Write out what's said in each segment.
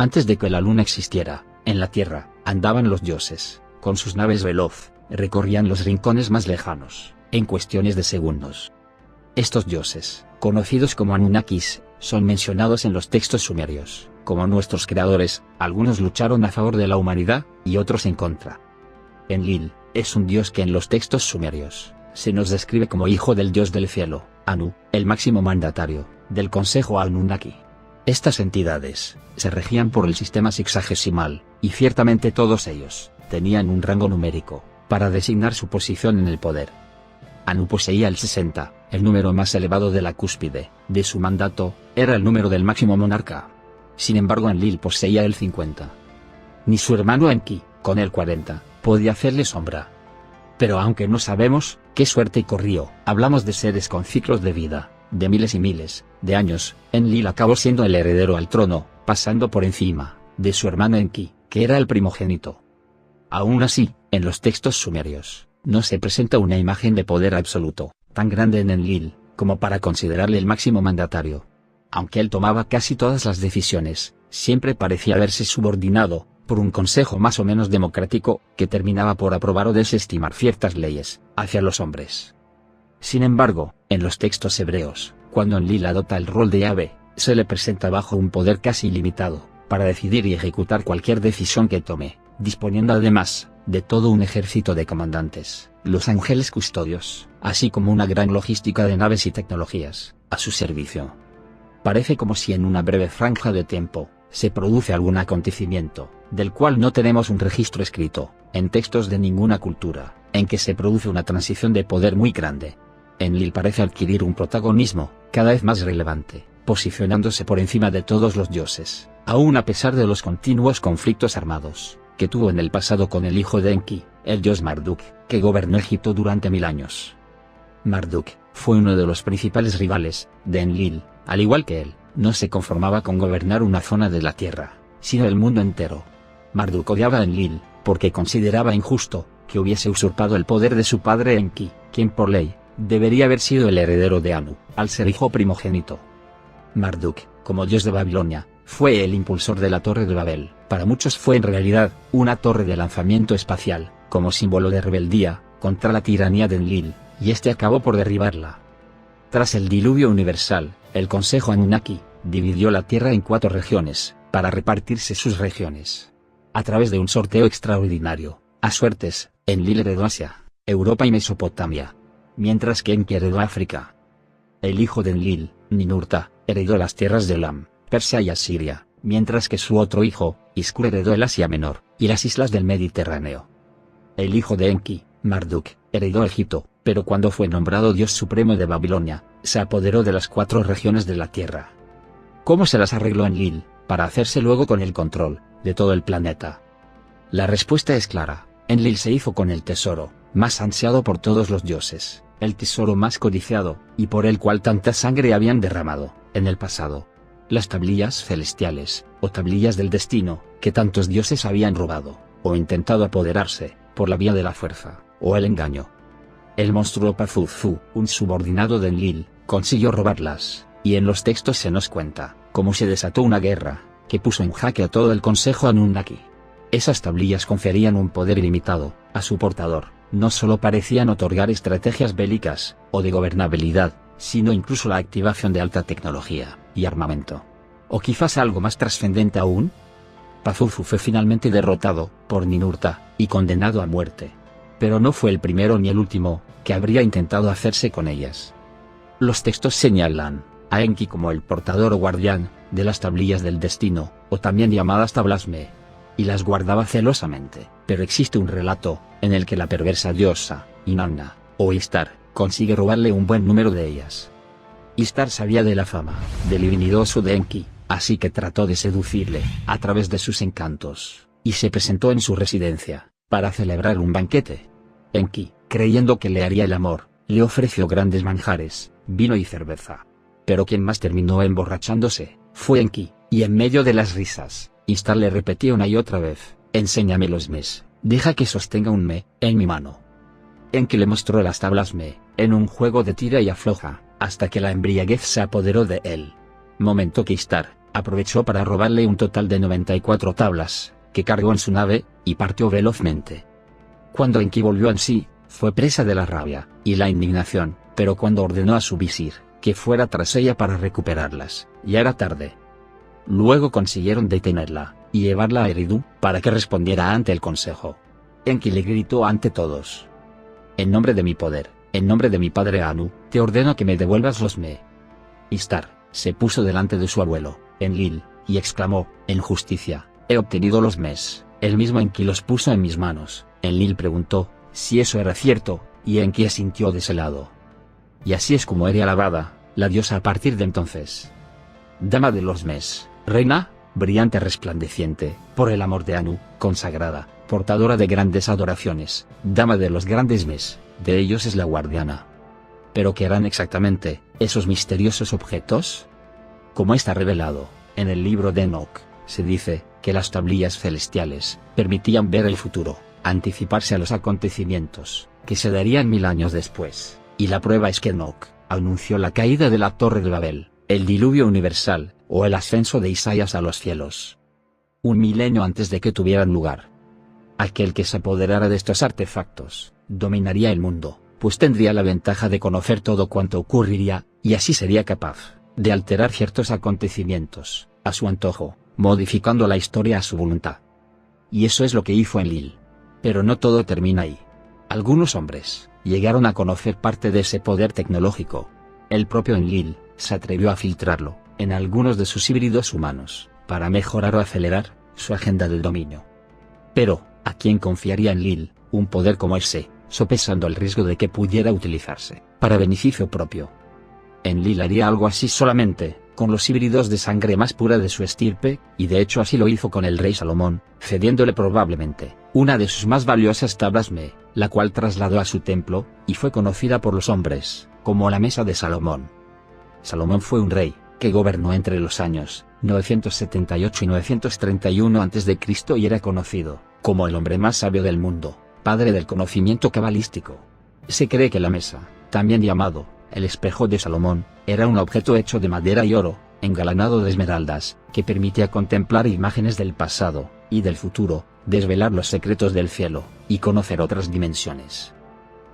Antes de que la luna existiera, en la Tierra, andaban los dioses, con sus naves veloz, recorrían los rincones más lejanos, en cuestiones de segundos. Estos dioses, conocidos como Anunnakis, son mencionados en los textos sumerios, como nuestros creadores. Algunos lucharon a favor de la humanidad, y otros en contra. Enlil, es un dios que en los textos sumerios, se nos describe como hijo del dios del cielo, Anu, el máximo mandatario, del consejo Anunnaki. Estas entidades, se regían por el sistema sexagesimal, y ciertamente todos ellos, tenían un rango numérico, para designar su posición en el poder. Anu poseía el 60, el número más elevado de la cúspide, de su mandato, era el número del máximo monarca. Sin embargo Enlil poseía el 50. Ni su hermano Enki, con el 40, podía hacerle sombra. Pero aunque no sabemos qué suerte corrió, hablamos de seres con ciclos de vida, de miles y miles de años. Enlil acabó siendo el heredero al trono, pasando por encima de su hermano Enki, que era el primogénito. Aún así, en los textos sumerios, no se presenta una imagen de poder absoluto, tan grande en Enlil, como para considerarle el máximo mandatario. Aunque él tomaba casi todas las decisiones, siempre parecía haberse subordinado, por un consejo más o menos democrático, que terminaba por aprobar o desestimar ciertas leyes, hacia los hombres. Sin embargo, en los textos hebreos, cuando Enlil adopta el rol de Yahvé, se le presenta bajo un poder casi ilimitado, para decidir y ejecutar cualquier decisión que tome, disponiendo además, de todo un ejército de comandantes, los ángeles custodios, así como una gran logística de naves y tecnologías, a su servicio. Parece como si en una breve franja de tiempo, se produce algún acontecimiento, del cual no tenemos un registro escrito, en textos de ninguna cultura, en que se produce una transición de poder muy grande. Enlil parece adquirir un protagonismo, cada vez más relevante, posicionándose por encima de todos los dioses, aún a pesar de los continuos conflictos armados, que tuvo en el pasado con el hijo de Enki, el dios Marduk, que gobernó Egipto durante 1000 años. Marduk, fue uno de los principales rivales, de Enlil. Al igual que él, no se conformaba con gobernar una zona de la tierra, sino el mundo entero. Marduk odiaba a Enlil, porque consideraba injusto, que hubiese usurpado el poder de su padre Enki, quien por ley, debería haber sido el heredero de Anu, al ser hijo primogénito. Marduk, como dios de Babilonia, fue el impulsor de la Torre de Babel. Para muchos fue en realidad, una torre de lanzamiento espacial, como símbolo de rebeldía, contra la tiranía de Enlil, y este acabó por derribarla. Tras el diluvio universal, el consejo Anunnaki, dividió la Tierra en 4 regiones, para repartirse sus regiones. A través de un sorteo extraordinario, a suertes, Enlil heredó Asia, Europa y Mesopotamia, mientras que Enki heredó África. El hijo de Enlil, Ninurta, heredó las tierras de Elam, Persia y Asiria, mientras que su otro hijo, Iskur heredó el Asia Menor, y las islas del Mediterráneo. El hijo de Enki, Marduk, heredó Egipto, pero cuando fue nombrado Dios Supremo de Babilonia, se apoderó de las 4 regiones de la Tierra. ¿Cómo se las arregló Enlil, para hacerse luego con el control, de todo el planeta? La respuesta es clara. Enlil se hizo con el tesoro, más ansiado por todos los dioses, el tesoro más codiciado, y por el cual tanta sangre habían derramado, en el pasado. Las tablillas celestiales, o tablillas del destino, que tantos dioses habían robado, o intentado apoderarse, por la vía de la fuerza, o el engaño. El monstruo Pazuzu, un subordinado de Enlil, consiguió robarlas, y en los textos se nos cuenta, cómo se desató una guerra, que puso en jaque a todo el consejo Anunnaki. Esas tablillas conferían un poder ilimitado, a su portador, no solo parecían otorgar estrategias bélicas, o de gobernabilidad, sino incluso la activación de alta tecnología, y armamento. O quizás algo más trascendente aún. Pazuzu fue finalmente derrotado, por Ninurta, y condenado a muerte. Pero no fue el primero ni el último, que habría intentado hacerse con ellas. Los textos señalan a Enki como el portador o guardián, de las tablillas del destino, o también llamadas tablasme, y las guardaba celosamente, pero existe un relato, en el que la perversa diosa, Inanna, o Istar, consigue robarle un buen número de ellas. Istar sabía de la fama, del divinidoso de Enki, así que trató de seducirle, a través de sus encantos, y se presentó en su residencia, para celebrar un banquete. Enki, creyendo que le haría el amor, le ofreció grandes manjares, vino y cerveza. Pero quien más terminó emborrachándose, fue Enki, y en medio de las risas, Istar le repetía una y otra vez, enséñame los mes, deja que sostenga un me, en mi mano. Enki le mostró las tablas me, en un juego de tira y afloja, hasta que la embriaguez se apoderó de él. Momento que Istar, aprovechó para robarle un total de 94 tablas, que cargó en su nave, y partió velozmente. Cuando Enki volvió en sí, fue presa de la rabia y la indignación, pero cuando ordenó a su visir que fuera tras ella para recuperarlas, ya era tarde. Luego consiguieron detenerla y llevarla a Eridu para que respondiera ante el consejo. Enki le gritó ante todos: en nombre de mi poder, en nombre de mi padre Anu, te ordeno que me devuelvas los me. Istar se puso delante de su abuelo, Enlil, y exclamó: en justicia, he obtenido los mes, el mismo Enki los puso en mis manos. Enlil preguntó si eso era cierto, y Enki asintió de ese lado. Y así es como era alabada la diosa a partir de entonces. Dama de los mes, reina, brillante resplandeciente, por el amor de Anu, consagrada, portadora de grandes adoraciones, dama de los grandes mes, de ellos es la guardiana. ¿Pero qué eran exactamente esos misteriosos objetos? Como está revelado en el libro de Enoch, se dice que las tablillas celestiales permitían ver el futuro, anticiparse a los acontecimientos que se darían 1000 años después, y la prueba es que Enoch anunció la caída de la Torre de Babel, el diluvio universal, o el ascenso de Isaías a los cielos. 1 milenio antes de que tuvieran lugar. Aquel que se apoderara de estos artefactos, dominaría el mundo, pues tendría la ventaja de conocer todo cuanto ocurriría, y así sería capaz de alterar ciertos acontecimientos a su antojo, modificando la historia a su voluntad. Y eso es lo que hizo Enlil. Pero no todo termina ahí. Algunos hombres llegaron a conocer parte de ese poder tecnológico. El propio Enlil se atrevió a filtrarlo en algunos de sus híbridos humanos, para mejorar o acelerar su agenda del dominio. Pero, ¿a quién confiaría Enlil un poder como ese, sopesando el riesgo de que pudiera utilizarse para beneficio propio? Enlil haría algo así solamente con los híbridos de sangre más pura de su estirpe, y de hecho así lo hizo con el rey Salomón, cediéndole probablemente una de sus más valiosas tablas me, la cual trasladó a su templo, y fue conocida por los hombres como la Mesa de Salomón. Salomón fue un rey que gobernó entre los años 978 y 931 a.C. y era conocido como el hombre más sabio del mundo, padre del conocimiento cabalístico. Se cree que la mesa, también llamado el espejo de Salomón, era un objeto hecho de madera y oro, engalanado de esmeraldas, que permitía contemplar imágenes del pasado y del futuro, desvelar los secretos del cielo, y conocer otras dimensiones.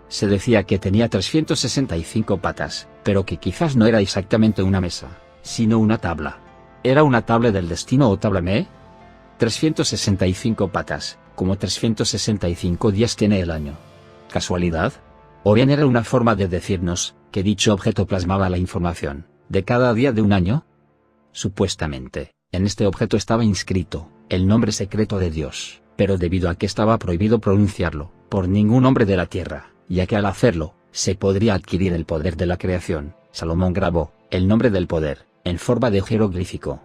Se decía que tenía 365 patas, pero que quizás no era exactamente una mesa, sino una tabla. ¿Era una tabla del destino o tabla me? 365 patas, como 365 días tiene el año. ¿Casualidad? ¿O bien era una forma de decirnos que dicho objeto plasmaba la información de cada día de un año? Supuestamente, en este objeto estaba inscrito el nombre secreto de Dios, pero debido a que estaba prohibido pronunciarlo por ningún hombre de la tierra, ya que al hacerlo, se podría adquirir el poder de la creación, Salomón grabó el nombre del poder en forma de jeroglífico.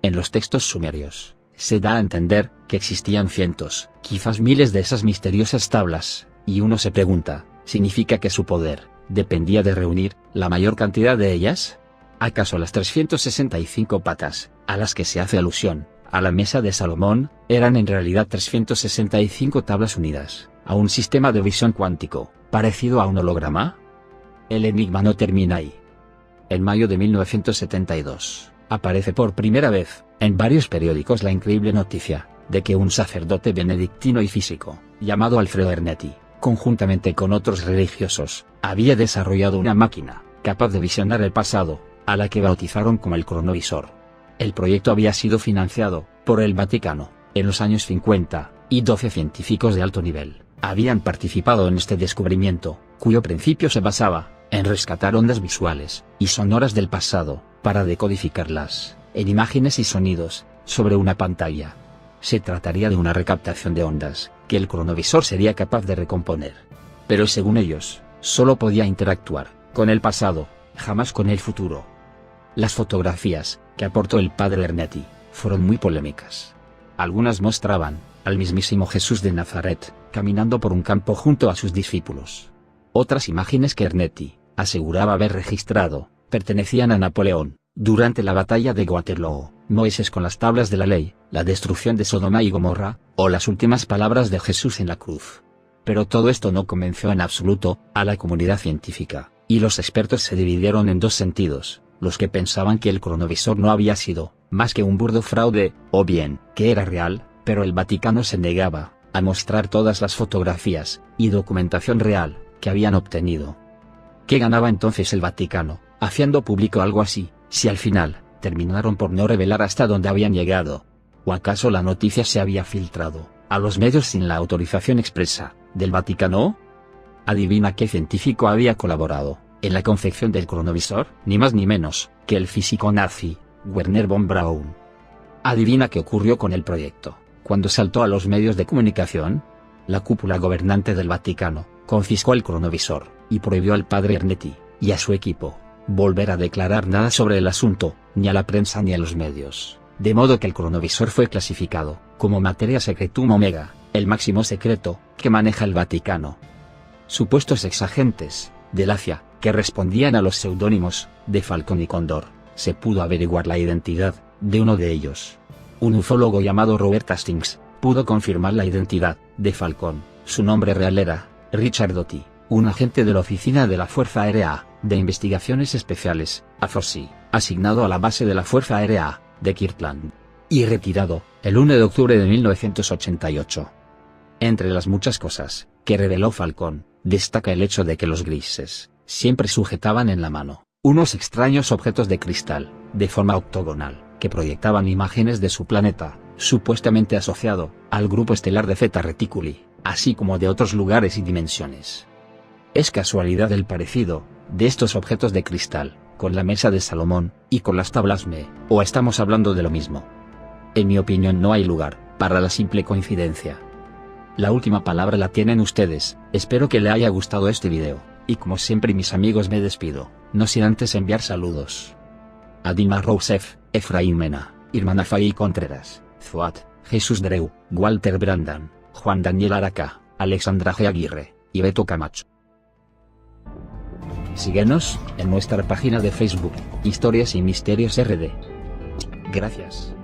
En los textos sumerios, se da a entender que existían cientos, quizás miles de esas misteriosas tablas, y uno se pregunta, ¿significa que su poder dependía de reunir la mayor cantidad de ellas? ¿Acaso las 365 patas, a las que se hace alusión, a la mesa de Salomón, eran en realidad 365 tablas unidas a un sistema de visión cuántico, parecido a un holograma? El enigma no termina ahí. En mayo de 1972, aparece por primera vez, en varios periódicos la increíble noticia, de que un sacerdote benedictino y físico, llamado Alfredo Ernetti, conjuntamente con otros religiosos, había desarrollado una máquina, capaz de visionar el pasado, a la que bautizaron como el cronovisor. El proyecto había sido financiado por el Vaticano en los años 50, y 12 científicos de alto nivel habían participado en este descubrimiento, cuyo principio se basaba en rescatar ondas visuales y sonoras del pasado, para decodificarlas en imágenes y sonidos sobre una pantalla. Se trataría de una recaptación de ondas que el cronovisor sería capaz de recomponer. Pero según ellos, solo podía interactuar con el pasado, jamás con el futuro. Las fotografías que aportó el padre Ernetti fueron muy polémicas. Algunas mostraban al mismísimo Jesús de Nazaret, caminando por un campo junto a sus discípulos. Otras imágenes que Ernetti aseguraba haber registrado, pertenecían a Napoleón, durante la batalla de Waterloo, Moisés con las tablas de la ley, la destrucción de Sodoma y Gomorra, o las últimas palabras de Jesús en la cruz. Pero todo esto no convenció en absoluto a la comunidad científica, y los expertos se dividieron en dos sentidos. los que pensaban que el cronovisor no había sido más que un burdo fraude, o bien, que era real, pero el Vaticano se negaba a mostrar todas las fotografías y documentación real que habían obtenido. ¿Qué ganaba entonces el Vaticano haciendo público algo así, si al final terminaron por no revelar hasta dónde habían llegado? ¿O acaso la noticia se había filtrado a los medios sin la autorización expresa del Vaticano? Adivina qué científico había colaborado en la confección del cronovisor, ni más ni menos que el físico nazi, Werner von Braun. Adivina qué ocurrió con el proyecto cuando saltó a los medios de comunicación. La cúpula gobernante del Vaticano confiscó el cronovisor y prohibió al padre Ernetti y a su equipo volver a declarar nada sobre el asunto, ni a la prensa ni a los medios, de modo que el cronovisor fue clasificado como materia secretum omega, el máximo secreto que maneja el Vaticano. Supuestos exagentes de la CIA, que respondían a los seudónimos de Falcón y Cóndor, se pudo averiguar la identidad de uno de ellos. Un ufólogo llamado Robert Hastings pudo confirmar la identidad de Falcón. Su nombre real era Richard Doty, un agente de la Oficina de la Fuerza Aérea de Investigaciones Especiales, AFOSI, asignado a la base de la Fuerza Aérea de Kirtland, y retirado el 1 de octubre de 1988. Entre las muchas cosas que reveló Falcón, destaca el hecho de que los grises siempre sujetaban en la mano unos extraños objetos de cristal, de forma octogonal, que proyectaban imágenes de su planeta, supuestamente asociado al grupo estelar de Zeta Reticuli, así como de otros lugares y dimensiones. ¿Es casualidad el parecido de estos objetos de cristal con la mesa de Salomón y con las tablas Me, o estamos hablando de lo mismo? En mi opinión no hay lugar para la simple coincidencia. La última palabra la tienen ustedes. Espero que le haya gustado este video, y como siempre mis amigos me despido, no sin antes enviar saludos a Dima Rousseff, Efraín Mena, Irmán Afai Contreras, Zuat, Jesús Dreu, Walter Brandan, Juan Daniel Araca, Alexandra G. Aguirre, y Beto Camacho. Síguenos en nuestra página de Facebook, Historias y Misterios RD. Gracias.